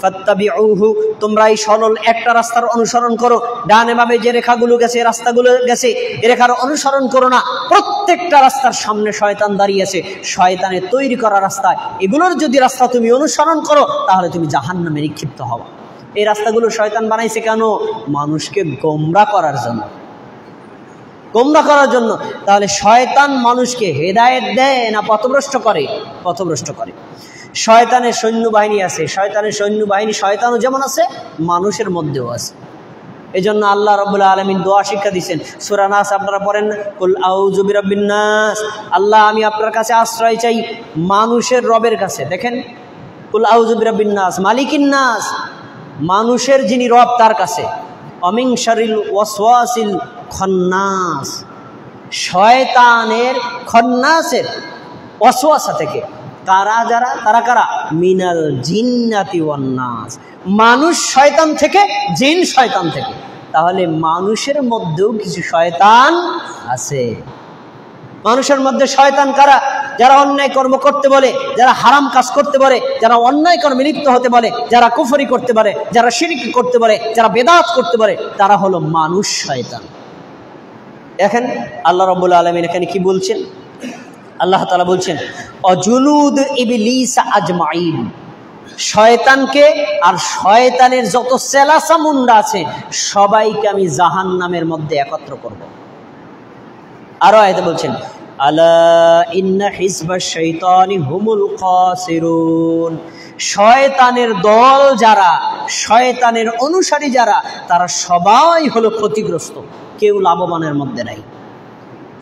ফাত্তাবিউহু, তোমরা এই সরল একটা রাস্তার অনুসরণ করো। ডানে বামে যে রেখাগুলো গেছে, রাস্তাগুলো গেছে, এ রেখার অনুসরণ করো না। প্রত্যেকটা রাস্তার সামনে শয়তান দাঁড়িয়েছে, শয়তানের তৈরি করা রাস্তা। এগুলোর যদি রাস্তা তুমি অনুসরণ করো, তাহলে তুমি জাহান্নামে নিক্ষিপ্ত হবা। এই রাস্তাগুলো শয়তান বানাইছে কেন? মানুষকে গোমরাহ করার জন্য, গোমরাহ করার জন্য। তাহলে শয়তান মানুষকে হেদায়েত দেয় না পথভ্রষ্ট করে? পথভ্রষ্ট করে। শয়তানের সৈন্যবাহিনী আছে, শয়তানের সৈন্যবাহিনী শয়তানও যেমন আছে, মানুষের মধ্যেও আছে। এই জন্য আল্লাহ রাব্বুল আলামিন দোয়া শিক্ষা দিচ্ছেন, সূরা নাস আপনারা পড়েন, কুল আউযু বিরাব্বিন নাস, আল্লাহ আমি আপনার কাছে আশ্রয় চাই মানুষের রবের কাছে। দেখেন, কুল আউযু বিরাব্বিন নাস, মালিকিন নাস, মানুষের যিনি রব তার কাছে। অমিন শারিল ওয়াসওয়াসিল খন্নাস, শয়তানের খন্নাসের ওয়াসওয়াসা থেকে। তারা কারা? মিনাল জিন্নাতি ওয়ান নাস, মানুষ শয়তান থেকে, জিন শয়তান থেকে। তাহলে মানুষের মধ্যেও কিছু শয়তান আছে। মানুষের মধ্যে শয়তান কারা? যারা অন্যায় কর্ম করতে বলে, যারা হারাম কাজ করতে বলে, যারা অন্যায় কর্মে লিপ্ত হতে বলে, যারা কুফরি করতে পারে, যারা শিরক করতে পারে, যারা বেদাত করতে পারে, তারা হলো মানুষ শয়তান। দেখেন আল্লাহ রাব্বুল আলামিন এখানে কি বলছেন? আল্লাহ তাআলা বলছেন, অজুনুদ ইবলিস আজমাইন, শয়তানকে আর শয়তানের যত সেলাসা মুন্ডা আছে সবাইকে আমি জাহান্নামের মধ্যে একত্র করব। আরো আয়াতে বলছেন, আলা ইন্না হিজবাশ শাইতানি হুমুল খাসিরুন, শয়তানের দল যারা, শয়তানের অনুসারী যারা, তারা সবাই হলো ক্ষতিগ্রস্ত, কেউ লাভবানের মধ্যে নাই।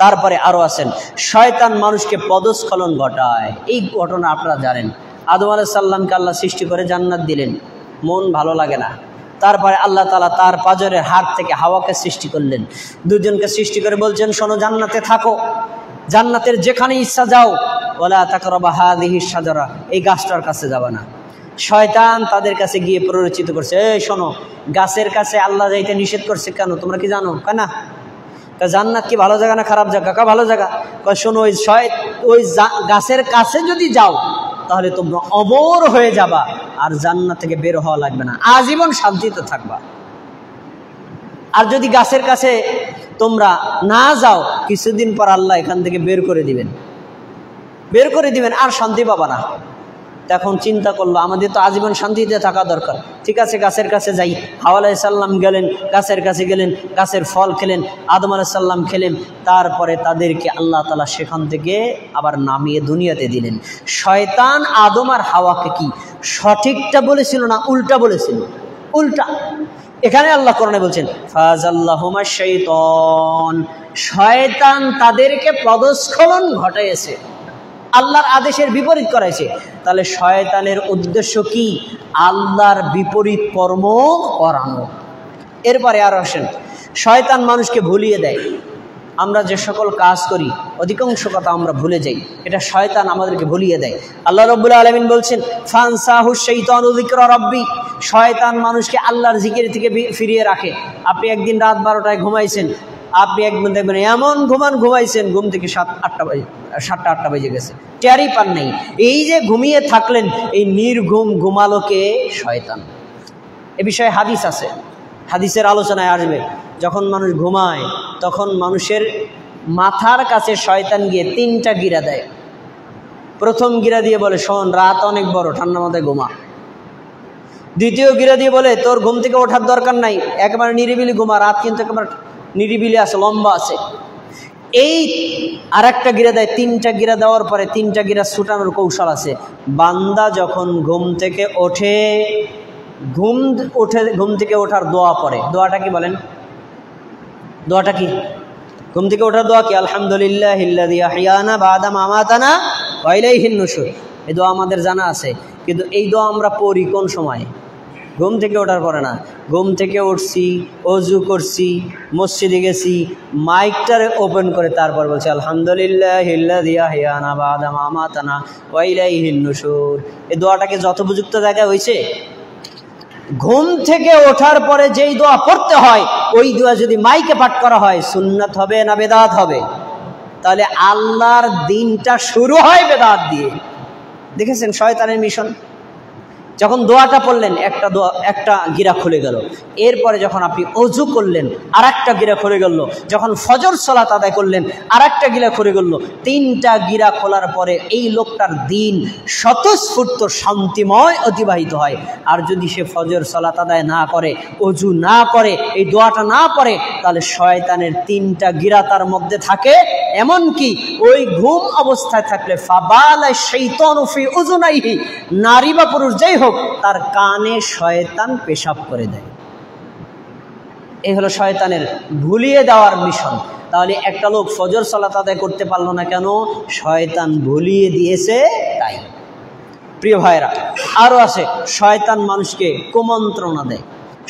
তারপরে আরো আছেন, শয়তান মানুষকে পদস্খলন ঘটায়। এই ঘটনা আপনারা জানেন। আদম আলাইহিস সালামকে আল্লাহ সৃষ্টি করে জান্নাত দিলেন, মন ভালো লাগে না। তারপরে আল্লাহ তাআলা তার পাজরের হাড় থেকে হাওয়াকে সৃষ্টি করলেন, দুজনকে সৃষ্টি করে বলছেন, শোনো, জান্নাতে থাকো, জান্নাতের যেখানে ইচ্ছা যাও, ওয়ালা তাকরাবা হাযিহিশ শাজারা, এই গাছটার কাছে যাবে না। শয়তান তাদের কাছে গিয়ে প্ররোচিত করছে, এই শোনো, গাছের কাছে আল্লাহ যাইতে নিষেধ করছে কেন তোমরা কি জানো? কেনা জান্নাত কি ভালো জায়গা না খারাপ জায়গা? কা ভালো জায়গা। শোনো, ওই গাছের কাছে যদি যাও তাহলে তোমরা অমর হয়ে যাবা, আর জান্নাত থেকে বের হওয়া লাগবে না, আজীবন শান্তিতে থাকবা। আর যদি গাছের কাছে তোমরা না যাও, কিছুদিন পর আল্লাহ এখান থেকে বের করে দিবেন, আর শান্তি পাবা না। তখন চিন্তা করলো, আমাদের তো আজীবন শান্তিতে থাকা দরকার, ঠিক আছে গাছের কাছে যাই। হাওয়া আলাইহিস সালাম গেলেন, গাছের কাছে গেলেন, গাছের ফল খেলেন, আদম আলাইহিস সালাম খেলেন। তারপরে তাদেরকে আল্লাহ তাআলা সেখান থেকে আবার নামিয়ে দুনিয়াতে দিলেন। শয়তান আদম আর হাওয়াকে কি সঠিকটা বলেছিল না উল্টা বলেছিল? উল্টা। এখানে আল্লাহ কোরআনে বলছেন, ফাজাল্লাহুমা শাইতান, শয়তান তাদেরকে পদস্খলন ঘটাইছে, আল্লাহর আদেশের বিপরীত করাইছে। তাহলে শয়তানের উদ্দেশ্য কি? আল্লাহর বিপরীত কর্ম করানো। এরপরে আর আসেন, শয়তান মানুষকে ভুলিয়ে দেয়। আমরা যে সকল কাজ করি অধিকাংশ কথা আমরা ভুলে যাই, এটা শয়তান আমাদেরকে ভুলিয়ে দেয়। আল্লাহ রাব্বুল আলামিন বলছেন, ফানসাহুশ শাইতানু যিকরা রাব্বি, শয়তান মানুষকে আল্লাহর জিকির থেকে ফিরিয়ে রাখে। আপনি একদিন রাত 12টায় ঘুমাইছেন, আপনি একদিন দেখবেন এমন ঘুমাইছেন, ঘুম থেকে 7টা-8টা বেজে গেছে, টেরই পান নাই। এই যে ঘুমিয়ে থাকলেন, এই নির্ঘুম ঘুমালোকে শয়তান। এ বিষয়ে হাদিস আছে, হাদিসের আলোচনায় আসবে। যখন মানুষ ঘুমায় তখন মানুষের মাথার কাছে শয়তান গিয়ে 3টা গিরা দেয়। প্রথম গিরা দিয়ে বলে, শোন, রাত অনেক বড়, ঠান্ডা মাথায় ঘুমা। দ্বিতীয় গিরা দিয়ে বলে, তোর ঘুম থেকে ওঠার দরকার নাই, একেবারে নিরিবিলি ঘুমা, রাত কিন্তু একেবারে নিরিবিলি আছে, লম্বা আছে। এই আর একটা গিরা দেয়। 3টা গিরা দেওয়ার পরে 3টা গিরা ছুটানোর কৌশল আছে। বান্দা যখন ঘুম থেকে ওঠে, ঘুম থেকে ওঠার দোয়া পড়ে। দোয়াটা কি বলেন? দোয়াটা কি? ঘুম থেকে ওঠার দোয়া কি? আলহামদুলিল্লাহিল্লাযী আহইয়ানা বা'দা মা আমাতানা ওয়া ইলাইহিন নুশুর। এই দোয়া আমাদের জানা আছে। কিন্তু এই দোয়া আমরা পড়ি কোন সময়? ঘুম থেকে ওঠার পরে না। ঘুম থেকে উঠছি, অজু করছি, মসজিদে গেছি, মাইকটারে ওপেন করে তারপর বলছি আলহামদুলিল্লাহিল্লাযী আহইয়ানা বা'দা মা আমাতানা ওয়া ইলাইহিন নুশুর। এই দোয়াটাকে যত উপযুক্ত জায়গায় হয়েছে, ঘুম থেকে ওঠার পরে যেই দোয়া পড়তে হয় ওই দোয়া যদি মাইকে পাঠ করা হয় সুন্নাত হবে না বেদাত হবে? তাহলে আল্লাহর দিনটা শুরু হয় বেদাত দিয়ে। দেখেছেন শয়তানের মিশন। যখন দোয়াটা পড়লেন একটা গিরা খুলে গেল, এরপরে যখন আপনি অজু করলেন আর একটা গিরা খুলে গেল, যখন ফজর সালাত আদায় করলেন আর একটা গিরা খুলে গেল, 3টা গিরা খোলার পরে এই লোকটার দিন স্বতঃস্ফূর্ত শান্তিময় অতিবাহিত হয়। আর যদি সে ফজর সালাত আদায় না করে, অজু না করে, এই দোয়াটা না পড়ে, তাহলে শয়তানের 3টা গিরা তার মধ্যে থাকে। এমনকি ওই ঘুম অবস্থায় থাকলে ফাবালা শাইতানু ফি উযুনাইহি, নারী বা পুরুষ যেই হোক, তার কানে শয়তান পেশাব করে দেয়। এই হলো শয়তানের ভুলিয়ে দেওয়ার মিশন। তাহলে একটা লোক ফজর সালাত আদায় করতে পারলো না কেন? শয়তান ভুলিয়ে দিয়েছে তাই। প্রিয় ভাইরা, আরো আছে, শয়তান মানুষকে কুমন্ত্রণা দেয়।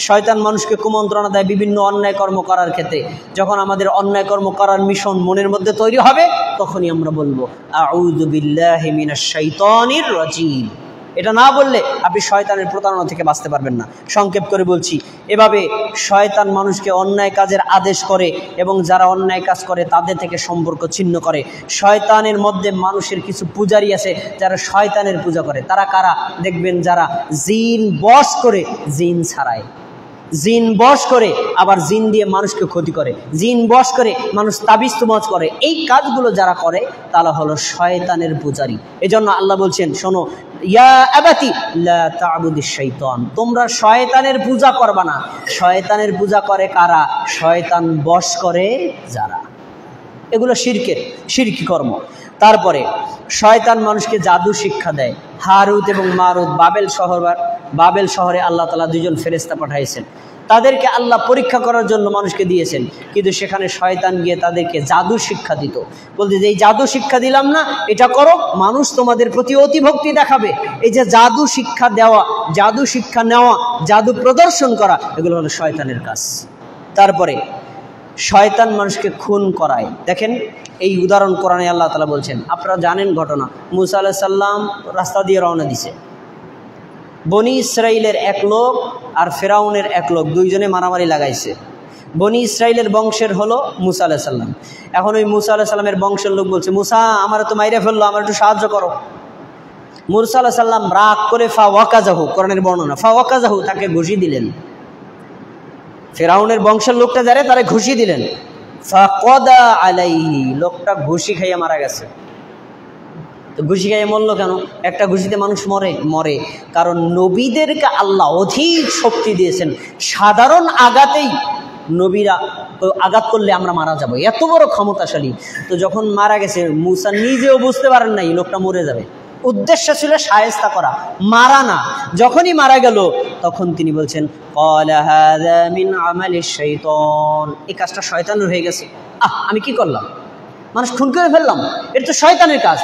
শয়তান মানুষকে কুমন্ত্রণা দেয় বিভিন্ন অন্যায় কর্ম করার ক্ষেত্রে। যখন আমাদের অন্যায় কর্ম করার মিশন মনের মধ্যে তৈরি হবে, তখনই আমরা বলবো আউযু বিল্লাহি মিনাশ শাইতানির রাজিম। এটা না বললে আপনি শয়তানের প্রতারণা থেকে বাঁচতে পারবেন না। সংক্ষেপ করে বলছি, এভাবে শয়তান মানুষকে অন্যায় কাজের আদেশ করে এবং যারা অন্যায় কাজ করে তাদের থেকে সম্পর্ক ছিন্ন করে। শয়তানের মধ্যে মানুষের কিছু পূজারী আছে যারা শয়তানের পূজা করে। তারা কারা? দেখবেন যারা জিন বশ করে জিন ছাড়ায়, জিন বশ করে আবার জিন দিয়ে মানুষকে ক্ষতি করে, জিন বশ করে মানুষ তাবিজ তুমাজ করে। এই কাজগুলো যারা করে তারা হলো শয়তানের পূজারী। এজন্য আল্লাহ বলছেন, শোনো, ইয়া আবাতি লা তা'বুদিশ শাইতান, তোমরা শয়তানের পূজা করবা না। শয়তানের পূজা করে কারা? শয়তান বশ করে যারা। এগুলো শিরকি কর্ম। তারপরে শয়তান মানুষকে জাদু শিক্ষা দেয়। হারুত এবং মারুত বাবেল শহরে আল্লাহ তাআলা 2জন ফেরেশতা পাঠাইছেন। তাদেরকে আল্লাহ পরীক্ষা করার জন্য মানুষকে দিয়েছেন, কিন্তু সেখানে শয়তান গিয়ে তাদেরকে জাদু শিক্ষা দিত। বলতে যে এই জাদু শিক্ষা দিলাম না, এটা করো, মানুষ তোমাদের প্রতি অতিভক্তি দেখাবে। এই যে জাদু শিক্ষা দেওয়া, জাদু শিক্ষা নেওয়া, জাদু প্রদর্শন করা, এগুলো হলো শয়তানের কাজ। তারপরে শয়তান মানুষকে খুন করায়। দেখেন এই উদাহরণ কোরআনে আল্লাহ তাআলা বলছেন। আপনারা জানেন ঘটনা, মুসা আলাইহিস সালাম রাস্তা দিয়ে রওনা দিছে। বনি ইসরাইলের এক লোক আর ফেরাউনের এক লোক, 2জনে মারামারি লাগাইছে। বনি ইসরাইলের বংশের হলো মুসা আলাইহিস সালাম। এখন ওই মুসা আলাইহিস সালামের বংশের লোক বলছে, মুসা আমার তো মাইরে ফেললো, আমার একটু সাহায্য করো। মুসা আলাইহিস সালাম রাগ করে ফাওয়াকাজাহু, কোরআনের বর্ণনা, ফাওয়াকাজাহু, তাকে ঘুষি দিলেন। ফেরাউনের বংশের লোকটা যারে তারে ঘুষি দিলেন। ফাকাদা আলাইহি, লোকটা ঘুষি খাইয়া মারা গেছে। তো ঘুষি খাইয়ে মরলো কেন? একটা ঘুষিতে মানুষ মরে কারণ নবীদেরকে আল্লাহ অধিক শক্তি দিয়েছেন। সাধারণ আঘাতেই নবীরা আঘাত করলে আমরা মারা যাব, এত বড় ক্ষমতাশালী। তো যখন মারা গেছে, মুসা নিজেও বুঝতে পারেন নাই লোকটা মরে যাবে। উদ্দেশ্য ছিল শায়েস্তা করা, মারা না। যখনই মারা গেল তখন তিনি বলছেন, ক্বালা হাযা মিন আমালিশ শাইতান, এই কাজটা শয়তানের হয়ে গেছে। আমি কি করলাম? মানুষ খুন করে ফেললাম, এটা তো শয়তানের কাজ।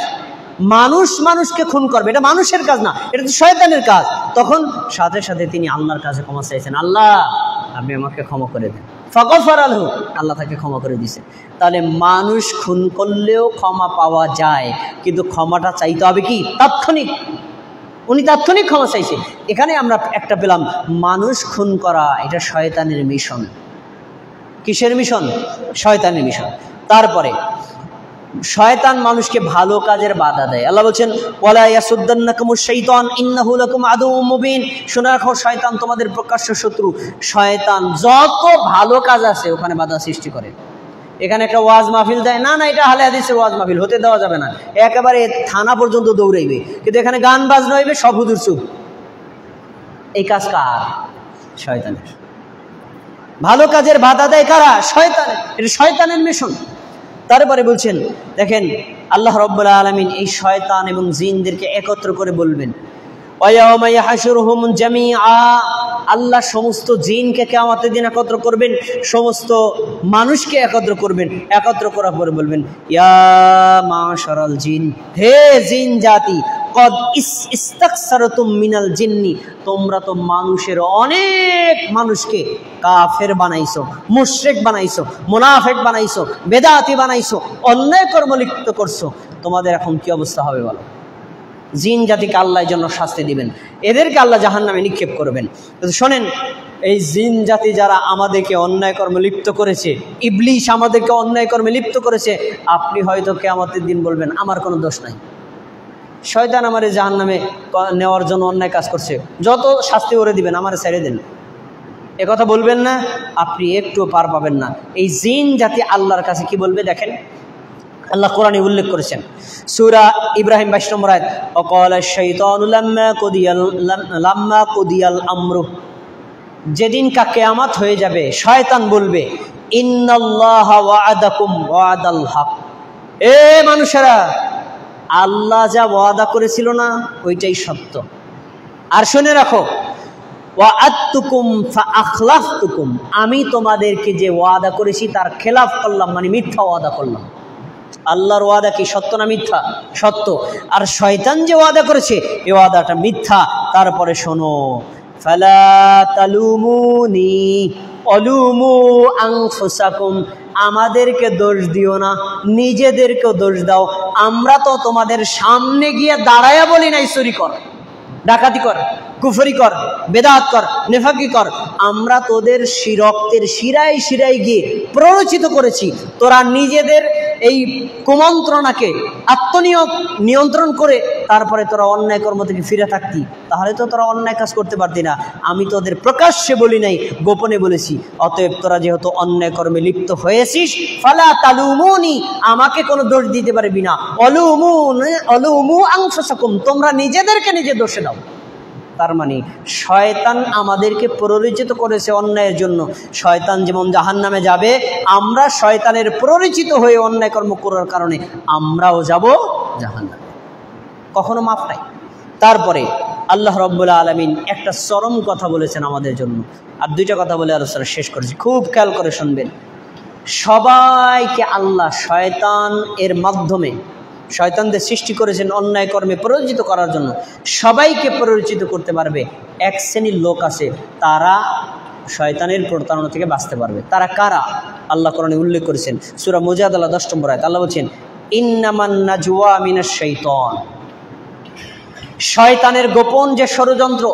মানুষকে খুন করবে, এটা মানুষের কাজ না, এটা তো শয়তানের কাজ। তখন সাথে সাথে তিনি আল্লাহর কাছে ক্ষমা চাইছেন, আল্লাহ আপনি আমাকে ক্ষমা করে দেন। ফাগফারা লাহু, আল্লাহ তাকে ক্ষমা করে দিয়েছে। তাহলে মানুষ খুন করলেও ক্ষমা পাওয়া যায়, কিন্তু ক্ষমাটা চাইতে হবে কি? তাৎক্ষণিক। উনি তাৎক্ষণিক ক্ষমা চাইছে। এখানে আমরা একটা পেলাম, মানুষ খুন করা এটা শয়তানের মিশন। কিসের মিশন? শয়তানের মিশন। তারপরে শয়তান মানুষকে ভালো কাজের বাধা দেয়। আল্লাহ বলছেন, ওয়ালা ইয়াসুদ্দান্নাকুমুশ শাইতান ইন্নাহু লাকুম আদুউম মুবিন, শুনে রাখো শয়তান তোমাদের প্রকাশ্য শত্রু। শয়তান যত ভালো কাজ আছে ওখানে বাধা সৃষ্টি করে। এখানে একটা ওয়াজ মাহফিল দেয়, না এটা আহলে হাদিসের ওয়াজ মাহফিল, হতে দেওয়া যাবে না, একেবারে থানা পর্যন্ত দৌড়াইবে। কিন্তু এখানে গান বাজনা হইবে, সব হুজুর চুপ। এই কাজ কার? শয়তানের। ভালো কাজের বাধা দেয় কারা? শয়তানের। এটা শয়তানের মিশন। তারপরে বলছেন, দেখেন আল্লাহ রাব্বুল আলামিন এই শয়তান এবং জিনদেরকে একত্র করে বলবেন, ওয়ায়াউমা ইয়াহশুরুহুম জামিআ, আল্লাহ সমস্ত জিনকে কিয়ামতের দিন একত্র করবেন, সমস্ত মানুষকে একত্র করবেন। একত্র করার পরে বলবেন, ইয়া মাশারাল জিন, হে জিন জাতি, কদ ইস্তাকসারতুম মিনাল জিন্নি, তোমরা তো মানুষের অনেক মানুষকে কাফের বানাইছো, মুশরিক বানাইছো, মুনাফিক বানাইছো, বেদাতি বানাইছো, অন্যায় কর্ম লিপ্ত করছো। তোমাদের এখন কি অবস্থা হবে বলো? জিন জাতিকে আল্লাহ জন্য শাস্তি দিবেন, এদেরকে আল্লাহ জাহান্নামে নিক্ষেপ করবেন। শোনেন, এই জিন জাতি যারা আমাদেরকে অন্যায় কর্মে লিপ্ত করেছে, ইবলিশ আমাদেরকে অন্যায় কর্মে লিপ্ত করেছে, আপনি হয়তো কিয়ামতের দিন বলবেন আমার কোনো দোষ নাই, শয়তান আমারে জাহান্নামে নেওয়ার জন্য অন্যায় কাজ করছে, যত শাস্তি করে দিবেন আমারে ছেড়ে দেন, এ কথা বলবেন না, আপনি একটু পার পাবেন না। এই জিন জাতি আল্লাহর কাছে কি বলবে দেখেন, আল্লাহ কোরআনে উল্লেখ করেছেন সূরা ইব্রাহিম 22 নম্বর আয়াত, ওয়াকালা শাইতানু লাম্মা কুদিয়াল আমরু, যেদিন কিয়ামত হয়ে যাবে শয়তান বলবে ইন্নাল্লাহা ওয়া'আদাকুম ওয়া'দাল হক, এ মানুষেরা আল্লাহ যা ওয়াদা করেছিল না ওইটাই সত্য, আর শুনে রাখো ওয়া'আদতুকুম ফাআখলাফতুকুম, আমি তোমাদেরকে যে ওয়াদা করেছি তার খেলাফ করলাম, মানে মিথ্যা ওয়াদা করলাম। আল্লাহর ওয়াদা কি সত্য না মিথ্যা? সত্য। আর শয়তান যে ওয়াদা করেছে এই ওয়াদাটা মিথ্যা। তারপরে শোনো, ফালা তালুমুনি অলুমু আনফুসাকুম, আমাদেরকে দোষ দিও না, নিজেদেরকেও দোষ দাও। আমরা তো তোমাদের সামনে গিয়ে দাঁড়ায়া বলি নাই চুরি কর, ডাকাতি কর, কুফরি কর, বেদাত কর, নেফাকি কর, আমরা তোদের রক্তের শিরায় শিরায় গিয়ে প্ররোচিত করেছি। তোরা নিজেদের এই কুমন্ত্রণাকে নিয়ন্ত্রণ করে তারপরে তোরা অন্যায় কর্ম থেকে ফিরে থাকতি, তাহলে তো তোরা অন্যায় কাজ করতে পারতি না। আমি তোদের প্রকাশ্যে বলি নাই, গোপনে বলেছি। অতএব তোরা যেহেতু অন্যায় কর্মে লিপ্ত হয়েছিস, ফালা তালুমুনি, আমাকে কোনো দোষ দিতে পারবি না। অলুমু আনফুসাকুম, তোমরা নিজেদেরকে নিজে দোষে দাও। তার মানে শয়তান আমাদেরকে প্ররোচিত করেছে অন্যায়ের জন্য। শয়তান যেমন জাহান্নামে যাবে, আমরা শয়তানের প্ররোচিত হয়ে অন্যায় কর্ম করার কারণে আমরাও যাব জাহান্নামে, কখনো মাফ নাই। তারপরে আল্লাহ রাব্বুল আলামিন একটা চরম কথা বলেছেন আমাদের জন্য। আর দুইটা কথা বলে আলোচনা শেষ করেছি, খুব খেয়াল করে শুনবেন। সবাইকে আল্লাহ শয়তান এর মাধ্যমে, শয়তানদের সৃষ্টি করেছেন অন্যায় কর্মে প্ররোচিত করার জন্য, সবাইকে প্ররোচিত করতে পারবে। এক শ্রেণীর লোক আছে, তারা শয়তানের প্রতারণা থেকে বাঁচতে পারবে। তারা কারা? আল্লাহ কোরআনে উল্লেখ করেছেন সূরা মুজাদালা 10 নম্বর আয়াত। আল্লাহ বলছেন ইন্নামান নাজওয়া মিনাশ শাইতান, শয়তানের গোপন যে ষড়যন্ত্র,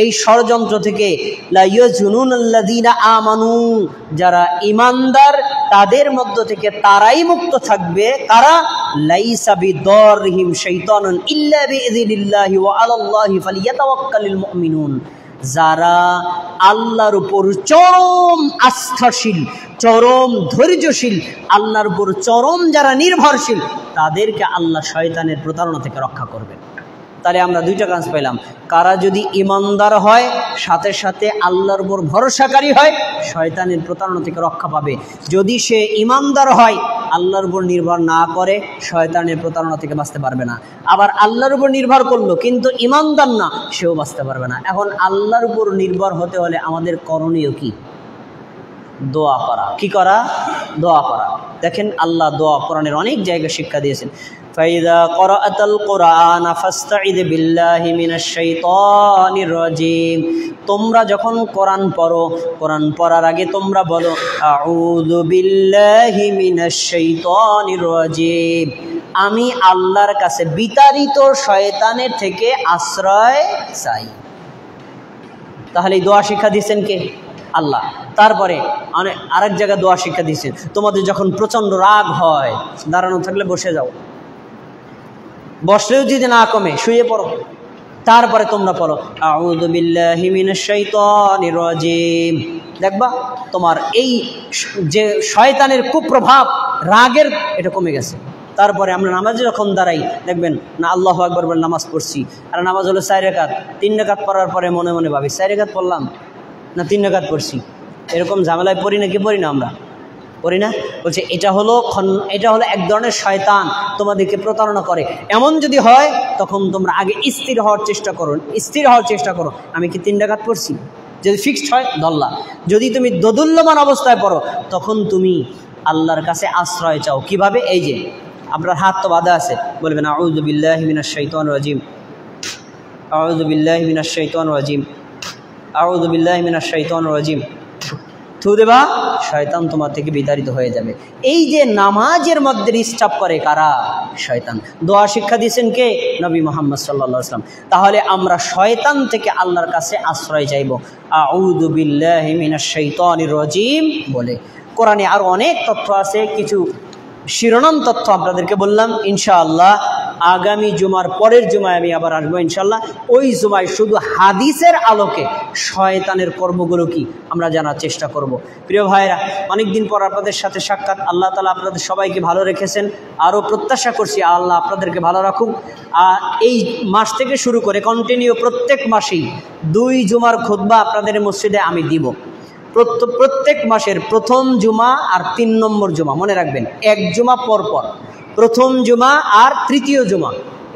এই ষড়যন্ত্র থেকে লা ইয়াজুনুনাল্লাযীনা আমানু, যারা ঈমানদার তাদের মধ্য থেকে তারাই মুক্ত থাকবে। কারা? লাইসা বিদরহিম শাইতানুন ইল্লা বিইযনিল্লাহি ওয়া আলাল্লাহি ফালিয়াতাওয়াক্কালিল মুমিনুন, যারা আল্লাহর উপর চরম আস্থাশীল, চরম ধৈর্যশীল, আল্লাহর উপর চরম যারা নির্ভরশীল, তাদেরকে আল্লাহ শয়তানের প্রতারণা থেকে রক্ষা করবেন। তাহলে আমরা দুইটা কাজ পেলাম, কারা যদি ইমানদার হয় সাথে সাথে আল্লাহর উপর ভরসাকারী হয়, শয়তানের প্রতারণা থেকে রক্ষা পাবে। যদি সে ইমানদার হয়, আল্লাহর উপর নির্ভর না করে, শয়তানের প্রতারণা থেকে বাঁচতে পারবে না। আবার আল্লাহর উপর নির্ভর করলো কিন্তু ইমানদার না, সেও বাঁচতে পারবে না। এখন আল্লাহর উপর নির্ভর হতে হলে আমাদের করণীয় কি? দোয়া করা। কি করা? দোয়া করা। দেখেন আল্লাহ দোয়া কোরআনের অনেক জায়গায় শিক্ষা দিয়েছেন। ফাইদা ক্বরাআতাল কুরআন ফাসতাইদ বিল্লাহি মিনাশ শাইতানির রাজিম, তোমরা যখন কোরআন পড়ো, কোরআন পড়ার আগে তোমরা বলো আউযু বিল্লাহি মিনাশ শাইতানির রাজিম, আমি আল্লাহর কাছে বিতাড়িত শয়তানের থেকে আশ্রয় চাই। তাহলে এই দোয়া শিক্ষা দিয়েছেন কে? আল্লাহ। তারপরে আরেক জায়গায় দোয়া শিক্ষা দিয়েছেন, তোমাদের যখন প্রচণ্ড রাগ হয়, দাঁড়ানো থাকলে বসে যাও, বসলেও যদি না কমে শুয়ে পড়ো। তারপরে তোমরা পড়ো আউযু বিল্লাহি মিনাশ শাইতানির রাজিম, দেখবা তোমার এই যে শয়তানের কুপ্রভাব, রাগের, এটা কমে গেছে। তারপরে আমরা নামাজে যখন দাঁড়াই, দেখবেন না আল্লাহু আকবার বলে নামাজ পড়ছি, আর নামাজ হলো 4 রাকাত, 3 রাকাত পড়ার পরে মনে মনে ভাবি 4 রাকাত পড়লাম না 3 রাকাত পড়ছি। এরকম ঝামেলায় পড়ি না কি পড়ি না? আমরা পড়ি না। বলছে এটা হলো এক ধরনের শয়তান তোমাদেরকে প্রতারণা করে। এমন যদি হয় তখন তোমরা আগে স্থির হওয়ার চেষ্টা করো, আমি কি 3 রাকাত পড়ছি। যদি ফিক্সড হয় ধরলা, যদি তুমি দোদুল্যমান অবস্থায় পড়ো তখন তুমি আল্লাহর কাছে আশ্রয় চাও। কিভাবে? এই যে আপনার হাত তো বাঁধা আছে, বলবেন আউযু বিল্লাহি মিনাশ শাইতানির রাজিম, আউযু বিল্লাহি মিনাশ শাইতানির রাজিম, আউযু বিল্লাহি মিনাশ শাইতানির রাজিম। থু দেবা, শয়তান তোমার থেকে বিতাড়িত হয়ে যাবে। এই যে নামাজের মধ্যে ডিস্টার্ব করে কারা? শয়তান। দোয়া শিক্ষা দিয়েছেন কে? নবী মুহাম্মদ সাল্লাল্লাহু আলাইহি ওয়াসাল্লাম। তাহলে আমরা শয়তান থেকে আল্লাহর কাছে আশ্রয় চাইব, আউযু বিল্লাহি মিনাশ শাইতানির রাজিম বলে। কোরআনে আরো অনেক তথ্য আছে, কিছু শিরোনাম তথ্য আপনাদেরকে বললাম। ইনশাআল্লাহ আগামী জুমার পরের জুমায় আমি আবার আসবো ইনশাআল্লাহ। ওই জুমায় শুধু হাদিসের আলোকে শয়তানের কর্মগুলো কি আমরা জানার চেষ্টা করব। প্রিয় ভাইরা, অনেকদিন পর আপনাদের সাথে সাক্ষাৎ। আল্লাহ তাআলা আপনাদের সবাইকে ভালো রেখেছেন, আরও প্রত্যাশা করছি আল্লাহ আপনাদেরকে ভালো রাখুক। এই মাস থেকে শুরু করে কন্টিনিউ প্রত্যেক মাসেই 2 জুমার খুতবা আপনাদের মসজিদে আমি দিব। প্রত্যেক মাসের প্রথম জুমা আর 3 নম্বর জুমা, মনে রাখবেন, 1 জুমা পর পর প্রথম জুমা আর তৃতীয় জুমা,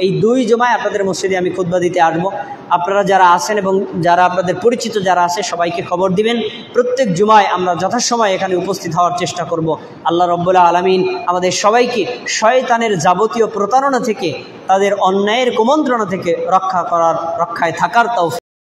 এই 2 জুমায় আপনাদের মসজিদে আমি খুতবা দিতে আসবো। আপনারা যারা আছেন এবং যারা আপনাদের পরিচিত যারা আছে সবাইকে খবর দিবেন। প্রত্যেক জুমায় আমরা যথাসময়ে এখানে উপস্থিত হওয়ার চেষ্টা করব। আল্লাহ রাব্বুল আলামিন আমাদের সবাইকে শয়তানের যাবতীয় প্রতারণা থেকে, তাদের অন্যায়ের কুমন্ত্রণা থেকে রক্ষায় থাকার তৌফিক